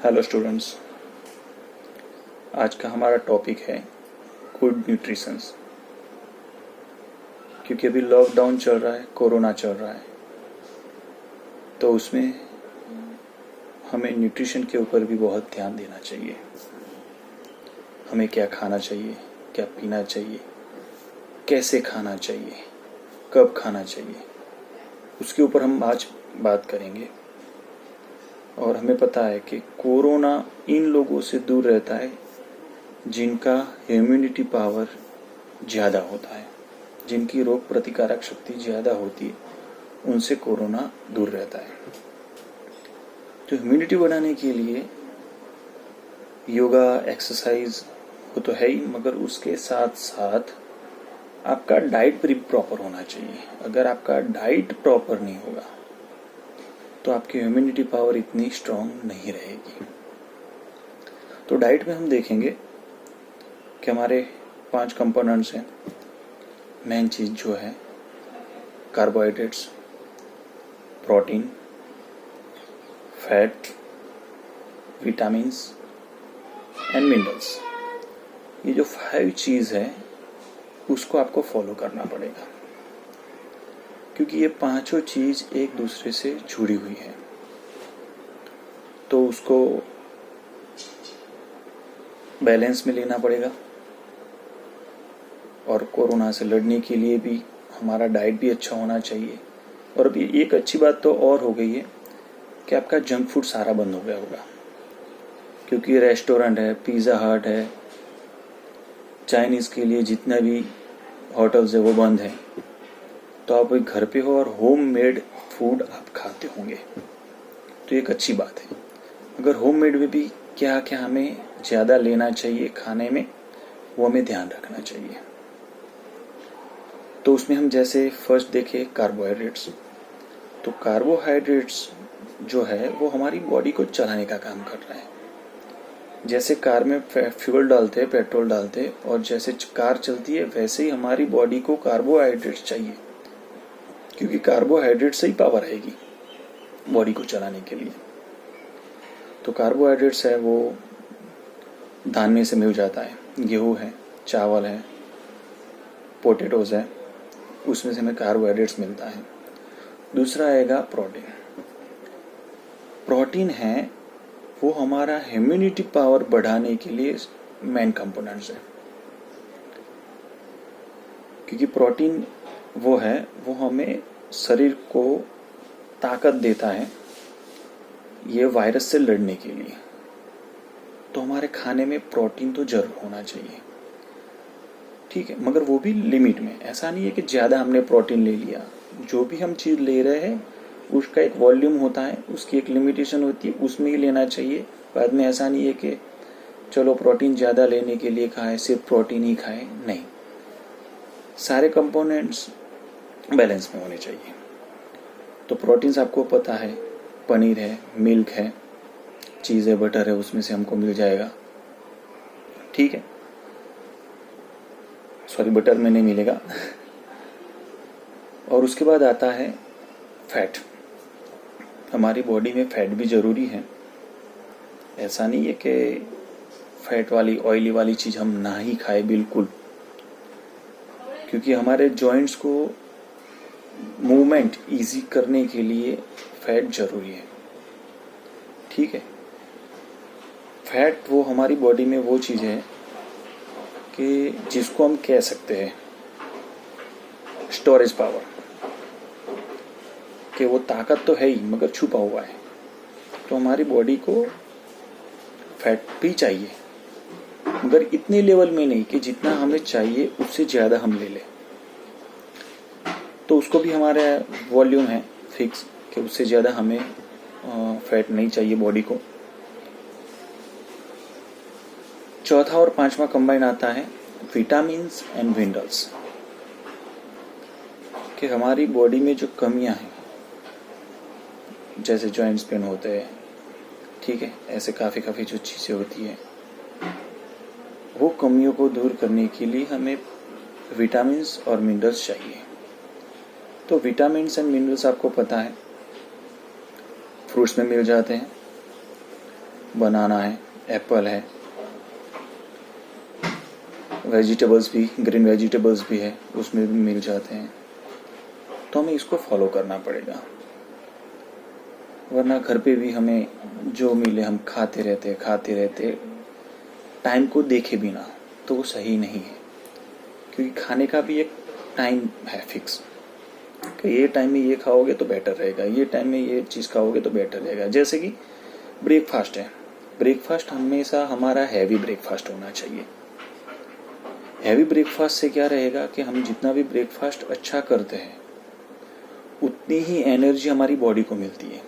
Hello students, आज का हमारा टॉपिक है गुड न्यूट्रिशंस। क्योंकि अभी लॉकडाउन चल रहा है, कोरोना चल रहा है, तो उसमें हमें न्यूट्रिशन के ऊपर भी बहुत ध्यान देना चाहिए। हमें क्या खाना चाहिए, क्या पीना चाहिए, कैसे खाना चाहिए, कब खाना चाहिए, उसके ऊपर हम आज बात करेंगे। और हमें पता है कि कोरोना इन लोगों से दूर रहता है जिनका इम्यूनिटी पावर ज़्यादा होता है, जिनकी रोग प्रतिकारक शक्ति ज़्यादा होती है, उनसे कोरोना दूर रहता है। तो इम्यूनिटी बढ़ाने के लिए योगा, एक्सरसाइज वो तो है ही, मगर उसके साथ साथ आपका डाइट भी प्रॉपर होना चाहिए। अगर आपका डाइट प्रॉपर नहीं होगा तो आपकी इम्यूनिटी पावर इतनी स्ट्रांग नहीं रहेगी। तो डाइट में हम देखेंगे कि हमारे 5 कंपोनेंट्स हैं। मेन चीज़ जो है carbohydrates, protein, fat, vitamins and minerals. ये जो 5 चीज़ है उसको आपको फॉलो करना पड़ेगा, क्योंकि ये 5 चीज़ एक दूसरे से जुड़ी हुई है। तो उसको बैलेंस में लेना पड़ेगा। और कोरोना से लड़ने के लिए भी हमारा डाइट भी अच्छा होना चाहिए। और अभी एक अच्छी बात तो और हो गई है कि आपका जंक फूड सारा बंद हो गया होगा, क्योंकि रेस्टोरेंट है, पिज़्ज़ा हट है, चाइनीज़ के लिए जितने भी होटल्स है वो बंद हैं। तो आप घर पे हो और होम मेड फूड आप खाते होंगे, तो एक अच्छी बात है। अगर होम मेड में भी क्या क्या हमें ज़्यादा लेना चाहिए खाने में, वो हमें ध्यान रखना चाहिए। तो उसमें हम जैसे फर्स्ट देखें कार्बोहाइड्रेट्स। तो कार्बोहाइड्रेट्स जो है वो हमारी बॉडी को चलाने का काम कर रहा है। जैसे कार में फ्यूल डालते हैं, पेट्रोल डालते हैं, और जैसे कार चलती है वैसे ही हमारी बॉडी को कार्बोहाइड्रेट्स चाहिए, क्योंकि कार्बोहाइड्रेट से ही पावर आएगी बॉडी को चलाने के लिए। तो कार्बोहाइड्रेट्स है वो धान में से मिल जाता है, गेहूँ है, चावल है, पोटैटोज है, उसमें से हमें कार्बोहाइड्रेट्स मिलता है। दूसरा आएगा प्रोटीन। प्रोटीन है वो हमारा इम्यूनिटी पावर बढ़ाने के लिए मेन कंपोनेंट्स है, क्योंकि प्रोटीन वो है वो हमें शरीर को ताकत देता है ये वायरस से लड़ने के लिए। तो हमारे खाने में प्रोटीन तो जरूर होना चाहिए, ठीक है, मगर वो भी लिमिट में। ऐसा नहीं है कि ज़्यादा हमने प्रोटीन ले लिया। जो भी हम चीज़ ले रहे हैं उसका एक वॉल्यूम होता है, उसकी एक लिमिटेशन होती है, उसमें ही लेना चाहिए। बाद में ऐसा नहीं है कि चलो प्रोटीन ज़्यादा लेने के लिए खाएं, सिर्फ प्रोटीन ही खाएं, नहीं, सारे कंपोनेंट्स बैलेंस में होने चाहिए। तो प्रोटीन्स आपको पता है, पनीर है, मिल्क है, चीज़ है, बटर है, उसमें से हमको मिल जाएगा, ठीक है। सॉरी, बटर में नहीं मिलेगा। और उसके बाद आता है फैट। हमारी बॉडी में फैट भी ज़रूरी है। ऐसा नहीं है कि फैट वाली, ऑयली वाली चीज़ हम ना ही खाएं बिल्कुल, क्योंकि हमारे जॉइंट्स को मूवमेंट इजी करने के लिए फैट ज़रूरी है, ठीक है। फैट वो हमारी बॉडी में वो चीज़ है कि जिसको हम कह सकते हैं स्टोरेज पावर, कि वो ताकत तो है ही मगर छुपा हुआ है। तो हमारी बॉडी को फैट भी चाहिए, मगर इतने लेवल में नहीं कि जितना हमें चाहिए उससे ज़्यादा हम ले लें। तो उसको भी हमारा वॉल्यूम है फिक्स, कि उससे ज़्यादा हमें फैट नहीं चाहिए बॉडी को। चौथा और 5वां कंबाइन आता है विटामिन्स एंड मिनरल्स, कि हमारी बॉडी में जो कमियां हैं, जैसे जॉइंट्स पेन होते हैं, ठीक है, ऐसे काफ़ी जो चीज़ें होती हैं, वो कमियों को दूर करने के लिए हमें विटामिन्स और मिनरल्स चाहिए। तो विटामिन्स एंड मिनरल्स आपको पता है फ्रूट्स में मिल जाते हैं, बनाना है, एप्पल है, वेजिटेबल्स भी, ग्रीन वेजिटेबल्स भी है, उसमें भी मिल जाते हैं। तो हमें इसको फॉलो करना पड़ेगा, वरना घर पे भी हमें जो मिले हम खाते रहते टाइम को देखे भी ना, तो वो सही नहीं है। क्योंकि खाने का भी एक टाइम है फिक्स कि ये टाइम में ये खाओगे तो बेटर रहेगा, ये टाइम में ये चीज़ खाओगे तो बेटर रहेगा। जैसे कि ब्रेकफास्ट है, ब्रेकफास्ट हमेशा हमारा हैवी ब्रेकफास्ट होना चाहिए। हैवी ब्रेकफास्ट से क्या रहेगा कि हम जितना भी ब्रेकफास्ट अच्छा करते हैं उतनी ही एनर्जी हमारी बॉडी को मिलती है।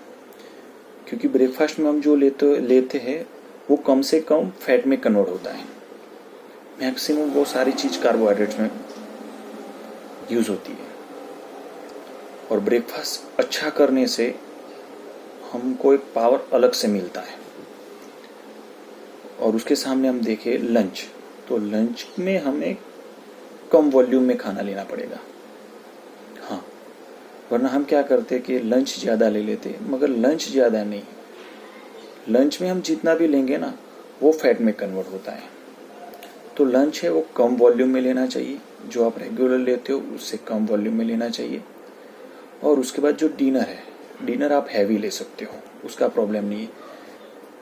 क्योंकि ब्रेकफास्ट में हम जो लेते हैं वो कम से कम फैट में कन्वर्ट होता है। मैक्सिमम वो सारी चीज़ कार्बोहाइड्रेट्स में यूज़ होती है। और ब्रेकफास्ट अच्छा करने से हमको एक पावर अलग से मिलता है। और उसके सामने हम देखें लंच, तो लंच में हमें कम वॉल्यूम में खाना लेना पड़ेगा। हाँ, वरना हम क्या करते कि लंच ज़्यादा ले लेते, मगर लंच ज़्यादा नहीं, लंच में हम जितना भी लेंगे ना वो फैट में कन्वर्ट होता है। तो लंच है वो कम वॉल्यूम में लेना चाहिए, जो आप रेगुलर लेते हो उससे कम वॉल्यूम में लेना चाहिए। और उसके बाद जो डिनर है, डिनर आप हैवी ले सकते हो, उसका प्रॉब्लम नहीं है।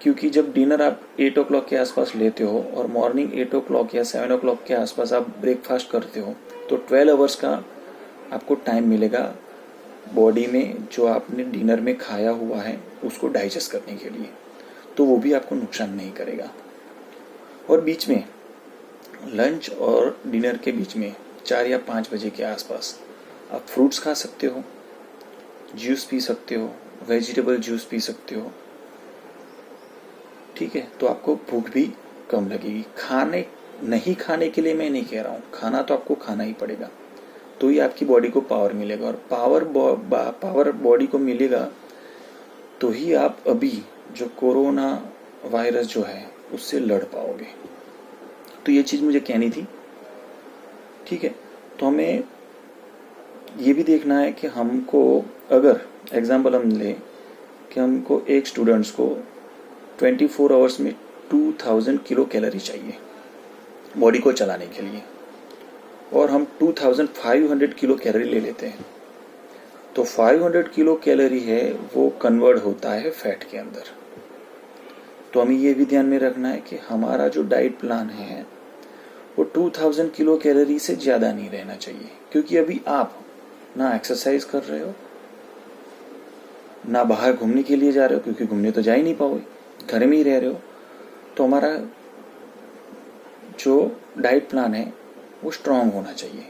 क्योंकि जब डिनर आप 8 o'clock के आसपास लेते हो और मॉर्निंग 8 o'clock या 7 o'clock के आसपास आप ब्रेकफास्ट करते हो, तो 12 आवर्स का आपको टाइम मिलेगा बॉडी में जो आपने डिनर में खाया हुआ है उसको डाइजेस्ट करने के लिए। तो वो भी आपको नुकसान नहीं करेगा। और बीच में लंच और डिनर के बीच में 4 या 5 बजे के आसपास आप फ्रूट्स खा सकते हो, जूस पी सकते हो, वेजिटेबल जूस पी सकते हो। ठीक है, तो आपको भूख भी कम लगेगी। नहीं खाने के लिए मैं नहीं कह रहा हूँ, खाना तो आपको खाना ही पड़ेगा, तो ही आपकी बॉडी को पावर मिलेगा। और पावर बॉडी को मिलेगा तो ही आप अभी जो कोरोना वायरस जो है उससे लड़ पाओगे। तो ये चीज़ मुझे कहनी थी। ठीक है, तो हमें ये भी देखना है कि हमको, अगर एग्जाम्पल हम लें कि हमको एक स्टूडेंट्स को 24 आवर्स में 2000 किलो कैलोरी चाहिए बॉडी को चलाने के लिए, और हम 2500 किलो कैलोरी ले लेते हैं, तो 500 किलो कैलोरी है वो कन्वर्ट होता है फैट के अंदर। तो हमें ये भी ध्यान में रखना है कि हमारा जो डाइट प्लान है वो 2000 किलो कैलोरी से ज़्यादा नहीं रहना चाहिए। क्योंकि अभी आप ना एक्सरसाइज कर रहे हो, ना बाहर घूमने के लिए जा रहे हो, क्योंकि घूमने तो जा ही नहीं पाओगे, घर में ही रह रहे हो। तो हमारा जो डाइट प्लान है वो स्ट्रांग होना चाहिए,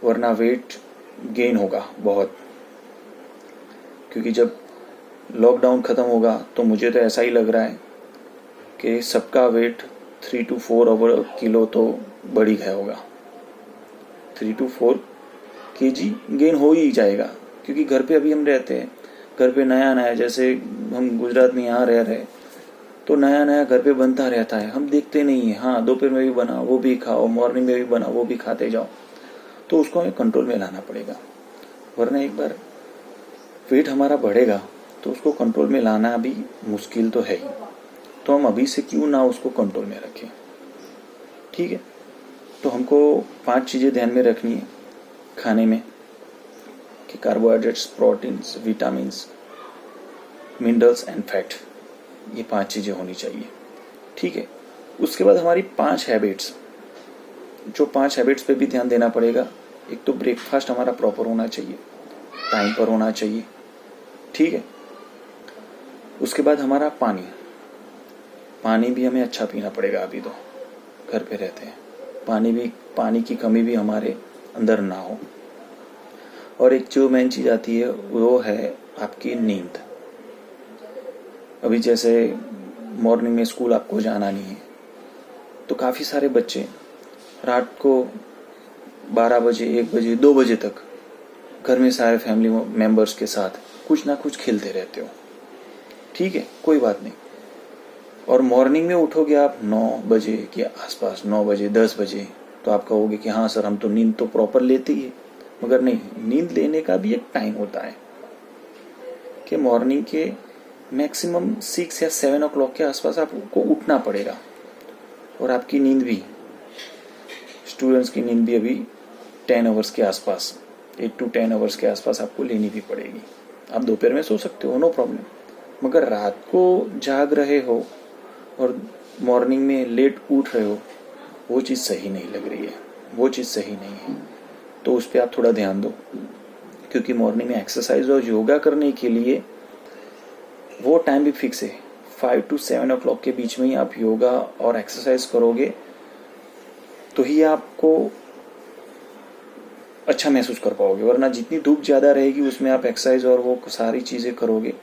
वरना वेट गेन होगा बहुत। क्योंकि जब लॉकडाउन ख़त्म होगा तो मुझे तो ऐसा ही लग रहा है कि सबका वेट 3 to 4 किलो तो बढ़ ही गया होगा। 3 to 4 kg गेन हो ही जाएगा। क्योंकि घर पे अभी हम रहते हैं, घर पे नया जैसे हम गुजरात में यहाँ रह रहे, तो नया घर पे बनता रहता है, हम देखते नहीं है। हाँ, दोपहर में भी बना वो भी खाओ, मॉर्निंग में भी बना वो भी खाते जाओ। तो उसको हमें कंट्रोल में लाना पड़ेगा, वरना एक बार वेट हमारा बढ़ेगा तो उसको कंट्रोल में लाना भी मुश्किल तो है ही। तो हम अभी से क्यों ना उसको कंट्रोल में रखें। ठीक है, तो हमको 5 चीज़ें ध्यान में रखनी है खाने में, कि carbohydrates, proteins, vitamins, minerals and fat, ये 5 चीज़ें होनी चाहिए। ठीक है, उसके बाद हमारी 5 हैबिट्स, जो 5 हैबिट्स पे भी ध्यान देना पड़ेगा। एक तो ब्रेकफास्ट हमारा प्रॉपर होना चाहिए, टाइम पर होना चाहिए। ठीक है, उसके बाद हमारा पानी भी हमें अच्छा पीना पड़ेगा। अभी तो घर पे रहते हैं, पानी की कमी भी हमारे अंदर ना हो। और एक जो मेन चीज़ आती है वो है आपकी नींद। अभी जैसे मॉर्निंग में स्कूल आपको जाना नहीं है, तो काफ़ी सारे बच्चे रात को 12 बजे, 1 बजे, 2 बजे तक घर में सारे फैमिली मेंबर्स के साथ कुछ ना कुछ खेलते रहते हो। ठीक है, कोई बात नहीं। और मॉर्निंग में उठोगे आप 9 बजे के आसपास, 9 बजे, 10 बजे, तो आप कहोगे कि हाँ सर हम तो नींद तो प्रॉपर लेते ही है। मगर नहीं, नींद लेने का भी एक टाइम होता है कि मॉर्निंग के मैक्सिमम 6 या 7 o'clock के आसपास आपको उठना पड़ेगा। और आपकी नींद भी, स्टूडेंट्स की नींद भी अभी 10 hours के आसपास, 8 to 10 hours के आसपास आपको लेनी भी पड़ेगी। आप दोपहर में सो सकते हो, नो प्रॉब्लम, मगर रात को जाग रहे हो और मॉर्निंग में लेट उठ रहे हो, वो चीज़ सही नहीं लग रही है, वो चीज़ सही नहीं है। तो उस पर आप थोड़ा ध्यान दो, क्योंकि मॉर्निंग में एक्सरसाइज और योगा करने के लिए वो टाइम भी फिक्स है। 5 to 7 o'clock के बीच में ही आप योगा और एक्सरसाइज करोगे तो ही आपको अच्छा महसूस कर पाओगे, वरना जितनी धूप ज़्यादा रहेगी उसमें आप एक्सरसाइज और वो सारी चीज़ें करोगे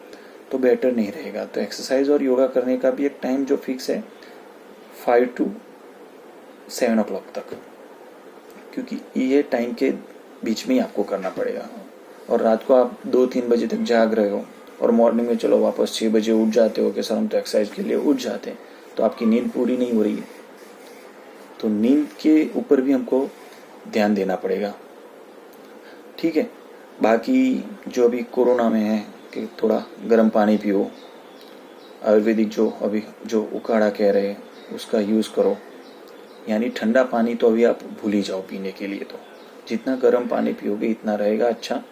तो बेटर नहीं रहेगा। तो एक्सरसाइज और योगा करने का भी एक टाइम जो फिक्स है 5 to 7 o'clock तक, क्योंकि ये टाइम के बीच में ही आपको करना पड़ेगा। और रात को आप 2-3 बजे तक जाग रहे हो और मॉर्निंग में चलो वापस 6 बजे उठ जाते हो कि सर हम तो एक्सरसाइज के लिए उठ जाते हैं, तो आपकी नींद पूरी नहीं हो रही है। तो नींद के ऊपर भी हमको ध्यान देना पड़ेगा, ठीक है। बाकी जो अभी कोरोना में है कि थोड़ा गर्म पानी पियो, आयुर्वेदिक जो अभी जो उकाड़ा कह रहे हैं उसका यूज़ करो, यानी ठंडा पानी तो अभी आप भूल ही जाओ पीने के लिए। तो जितना गर्म पानी पियोगे इतना रहेगा अच्छा।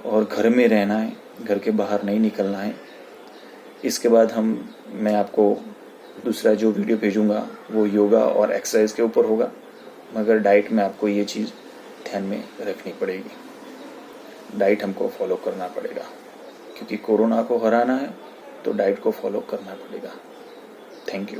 और घर में रहना है, घर के बाहर नहीं निकलना है। इसके बाद मैं आपको दूसरा जो वीडियो भेजूंगा वो योगा और एक्सरसाइज के ऊपर होगा, मगर डाइट में आपको ये चीज़ ध्यान में रखनी पड़ेगी। डाइट हमको फॉलो करना पड़ेगा, क्योंकि कोरोना को हराना है तो डाइट को फॉलो करना पड़ेगा। Thank you.